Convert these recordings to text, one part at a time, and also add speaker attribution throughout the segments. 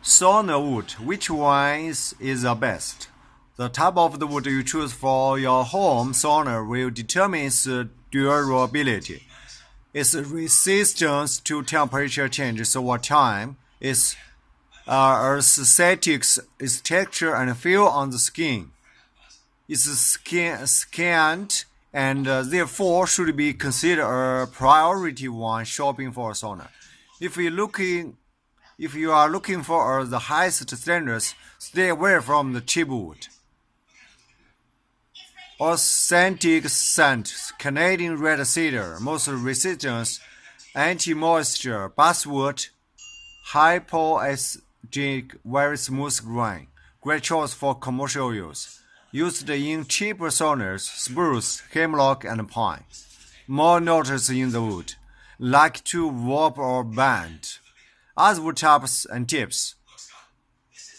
Speaker 1: Sauna wood, which one is the best? The type of the wood you choose for your home sauna will determine its durability, its resistance to temperature changes over time, its aesthetics, its texture and feel on the skin. Its scant and therefore should be considered a priority when shopping for a sauna. If you're looking If you are looking for the highest standards, stay away from the cheap wood. Authentic scent, Canadian red cedar, most resistant, anti-moisture, basswood, hypoallergenic, very smooth grain. Great choice for commercial use. Used in cheaper saunas, spruce, hemlock, and pine. More notice in the wood, like to warp or bend. Other wood types and tips.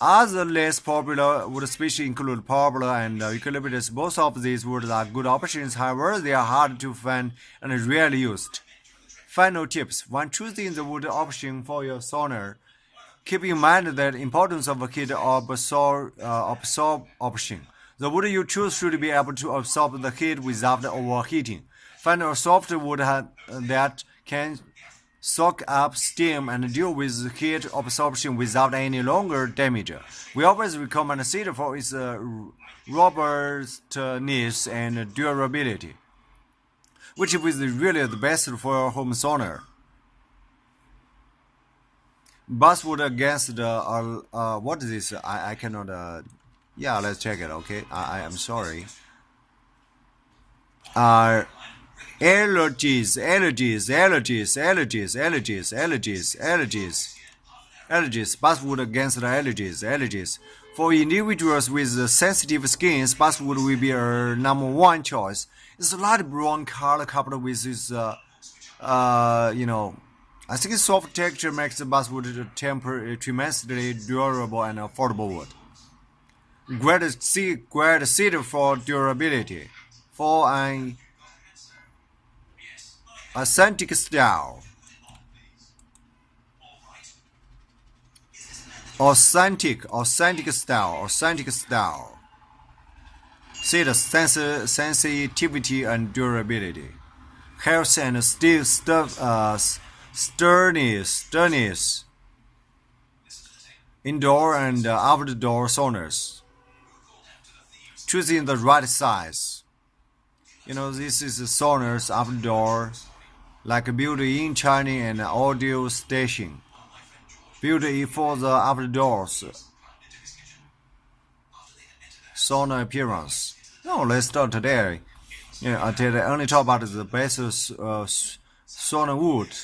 Speaker 1: Other less popular wood species include poplar and eucalyptus. Both of these woods are good options, however, they are hard to find and rarely used. Final tips. When choosing the wood option for your sauna, keep in mind the importance of heat absorption. The wood you choose should be able to absorb the heat without overheating. Find a soft wood that can soak up steam and deal with heat absorption without any longer damage. We always recommend cedar for its robustness and durability, which is really the best for home sauna. Basswood against the what is this? I cannot. Yeah, let's check it. Okay, I am sorry. Allergies. Basswood against the allergies. For individuals with sensitive skins, basswood will be a number one choice. It's a light brown color coupled with its, I think its soft texture makes the basswood tremendously durable and affordable wood. Great cedar for durability. For an authentic style. Authentic style. Cedar sensitivity and durability. Health and sternness. Indoor and outdoor saunas. Choosing the right size. This is saunas outdoor, like built in China and audio station. Built for the outdoors. Sauna appearance. No, let's start today. I only talk about the best sauna wood.